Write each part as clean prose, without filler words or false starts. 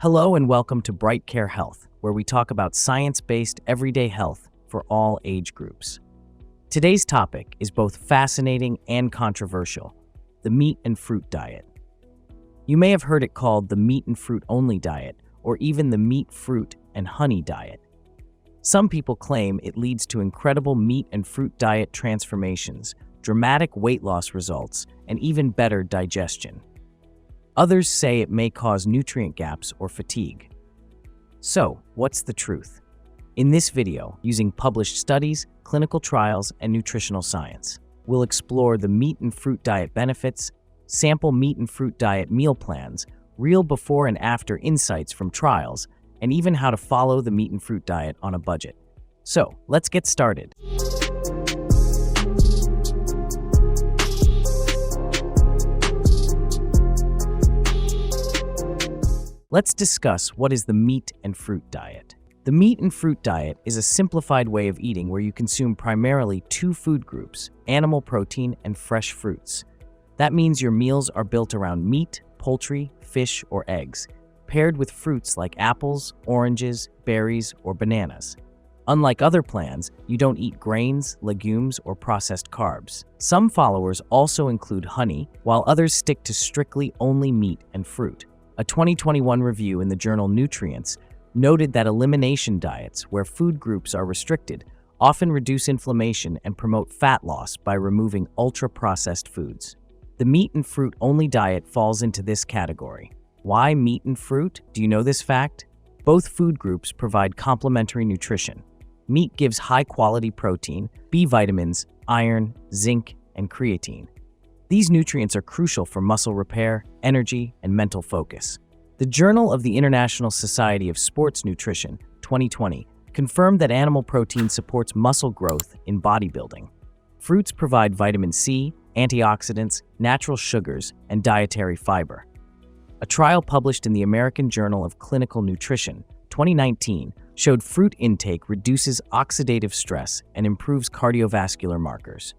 Hello and welcome to BrightCare Health, where we talk about science-based everyday health for all age groups. Today's topic is both fascinating and controversial: the meat and fruit diet. You may have heard it called the meat and fruit only diet, or even the meat, fruit, and honey diet. Some people claim it leads to incredible meat and fruit diet transformations, dramatic weight loss results, and even better digestion. Others say it may cause nutrient gaps or fatigue. So, what's the truth? In this video, using published studies, clinical trials, and nutritional science, we'll explore the meat and fruit diet benefits, sample meat and fruit diet meal plans, real before and after insights from trials, and even how to follow the meat and fruit diet on a budget. So, let's get started. Let's discuss what is the meat and fruit diet. The meat and fruit diet is a simplified way of eating where you consume primarily two food groups: animal protein and fresh fruits. That means your meals are built around meat, poultry, fish, or eggs, paired with fruits like apples, oranges, berries, or bananas. Unlike other plans, you don't eat grains, legumes, or processed carbs. Some followers also include honey, while others stick to strictly only meat and fruit. A 2021 review in the journal Nutritional noted that elimination diets, where food groups are restricted, often reduce inflammation and promote fat loss by removing ultra-processed foods. The meat and fruit only diet falls into this category. Why meat and fruit? Do you know this fact? Both food groups provide complementary nutrition. Meat gives high-quality protein, B vitamins, iron, zinc, and creatine. These nutrients are crucial for muscle repair, energy, and mental focus. The Journal of the International Society of Sports Nutrition, 2020, confirmed that animal protein supports muscle growth in bodybuilding. Fruits provide vitamin C, antioxidants, natural sugars, and dietary fiber. A trial published in the American Journal of Clinical Nutrition, 2019, showed fruit intake reduces oxidative stress and improves cardiovascular markers.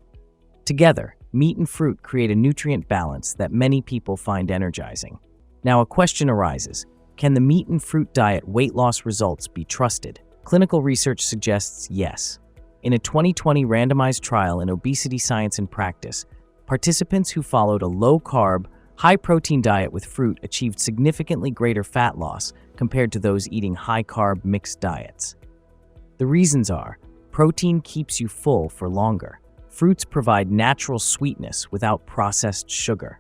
Together, meat and fruit create a nutrient balance that many people find energizing. Now, a question arises: can the meat and fruit diet weight loss results be trusted? Clinical research suggests yes. In a 2020 randomized trial in obesity science and practice, participants who followed a low-carb, high-protein diet with fruit achieved significantly greater fat loss compared to those eating high-carb mixed diets. The reasons are: protein keeps you full for longer. Fruits provide natural sweetness without processed sugar.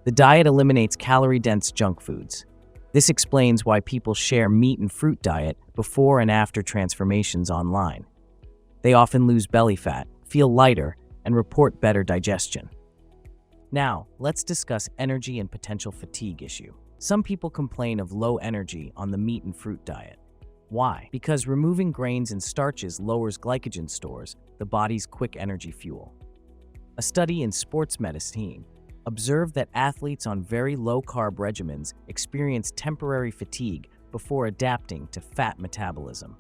The diet eliminates calorie-dense junk foods. This explains why people share meat and fruit diet before and after transformations online. They often lose belly fat, feel lighter, and report better digestion. Now, let's discuss energy and potential fatigue issue. Some people complain of low energy on the meat and fruit diet. Why? Because removing grains and starches lowers glycogen stores, the body's quick energy fuel. A study in sports medicine observed that athletes on very low-carb regimens experience temporary fatigue before adapting to fat metabolism.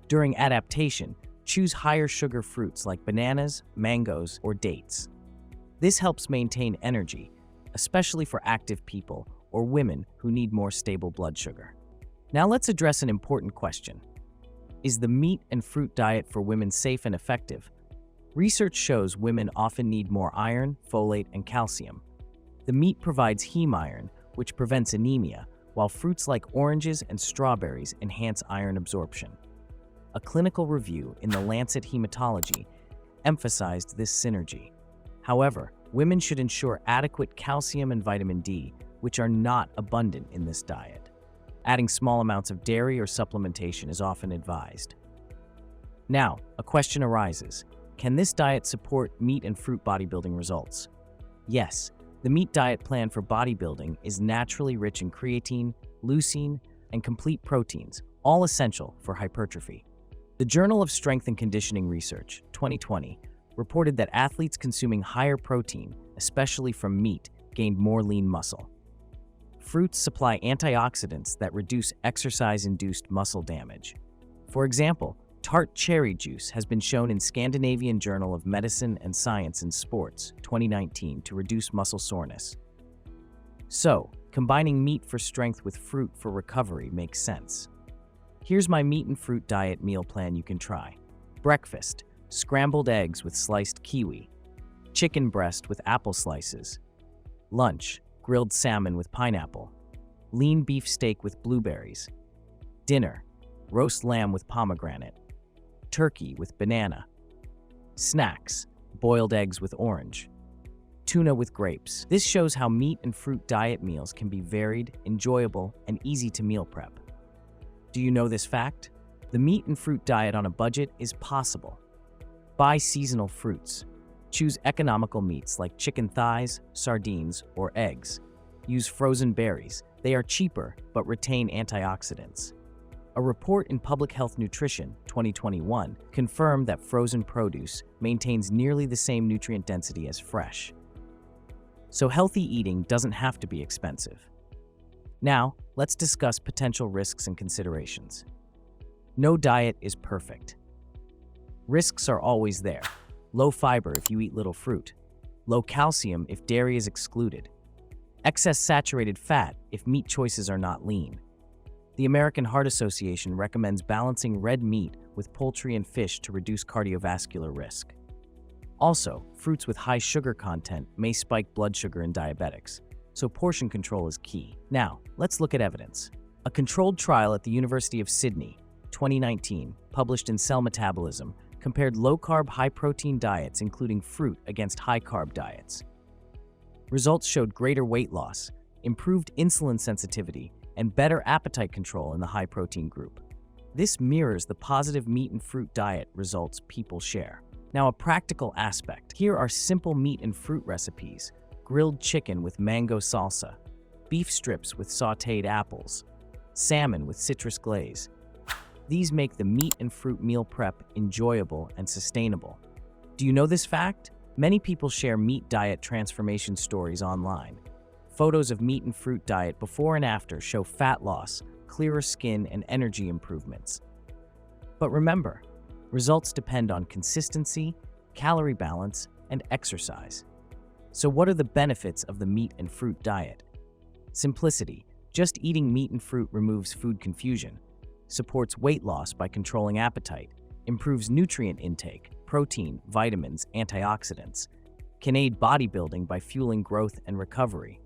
During adaptation, choose higher sugar fruits like bananas, mangoes, or dates. This helps maintain energy, especially for active people or women who need more stable blood sugar. Now let's address an important question. Is the meat and fruit diet for women safe and effective? Research shows women often need more iron, folate, and calcium. The meat provides heme iron, which prevents anemia, while fruits like oranges and strawberries enhance iron absorption. A clinical review in the Lancet Hematology emphasized this synergy. However, women should ensure adequate calcium and vitamin D, which are not abundant in this diet. Adding small amounts of dairy or supplementation is often advised. Now, a question arises: can this diet support meat and fruit bodybuilding results? Yes, the meat diet plan for bodybuilding is naturally rich in creatine, leucine, and complete proteins, all essential for hypertrophy. The Journal of Strength and Conditioning Research, 2020, reported that athletes consuming higher protein, especially from meat, gained more lean muscle. Fruits supply antioxidants that reduce exercise-induced muscle damage. For example, tart cherry juice has been shown in Scandinavian Journal of Medicine and Science in Sports, 2019, to reduce muscle soreness. So, Combining meat for strength with fruit for recovery makes sense. Here's my meat and fruit diet meal plan you can try. Breakfast: scrambled eggs with sliced kiwi. Chicken breast with apple slices. Lunch: grilled salmon with pineapple. Lean beef steak with blueberries. Dinner: roast lamb with pomegranate. Turkey with banana. Snacks: boiled eggs with orange. Tuna with grapes. This shows how meat and fruit diet meals can be varied, enjoyable, and easy to meal prep. Do you know this fact? The meat and fruit diet on a budget is possible. Buy seasonal fruits. Choose economical meats like chicken thighs, sardines, or eggs. Use frozen berries. They are cheaper but retain antioxidants. A report in Public Health Nutrition 2021 confirmed that frozen produce maintains nearly the same nutrient density as fresh. So healthy eating doesn't have to be expensive. Now, let's discuss potential risks and considerations. No diet is perfect. Risks are always there. Low fiber if you eat little fruit. Low calcium if dairy is excluded. Excess saturated fat if meat choices are not lean. The American Heart Association recommends balancing red meat with poultry and fish to reduce cardiovascular risk. Also, fruits with high sugar content may spike blood sugar in diabetics, so portion control is key. Now, let's look at evidence. A controlled trial at the University of Sydney, 2019, published in Cell Metabolism, compared low-carb, high-protein diets including fruit against high-carb diets. Results showed greater weight loss, improved insulin sensitivity, and better appetite control in the high-protein group. This mirrors the positive meat and fruit diet results people share. Now, a practical aspect. Here are simple meat and fruit recipes: grilled chicken with mango salsa, beef strips with sautéed apples, salmon with citrus glaze. These make the meat and fruit meal prep enjoyable and sustainable. Do you know this fact? Many people share meat diet transformation stories online. Photos of meat and fruit diet before and after show fat loss, clearer skin, and energy improvements. But remember, results depend on consistency, calorie balance, and exercise. So what are the benefits of the meat and fruit diet? Simplicity. Just eating meat and fruit removes food confusion, supports weight loss by controlling appetite, improves nutrient intake, protein, vitamins, antioxidants, can aid bodybuilding by fueling growth and recovery.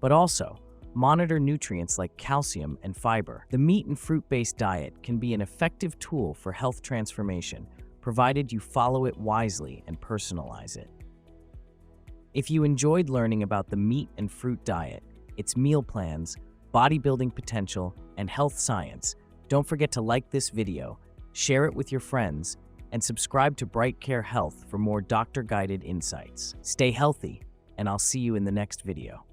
But also, monitor nutrients like calcium and fiber. The meat and fruit-based diet can be an effective tool for health transformation, provided you follow it wisely and personalize it. If you enjoyed learning about the meat and fruit diet, its meal plans, bodybuilding potential, and health science, don't forget to like this video, share it with your friends, and subscribe to BrightCareHealth for more doctor-guided insights. Stay healthy, and I'll see you in the next video.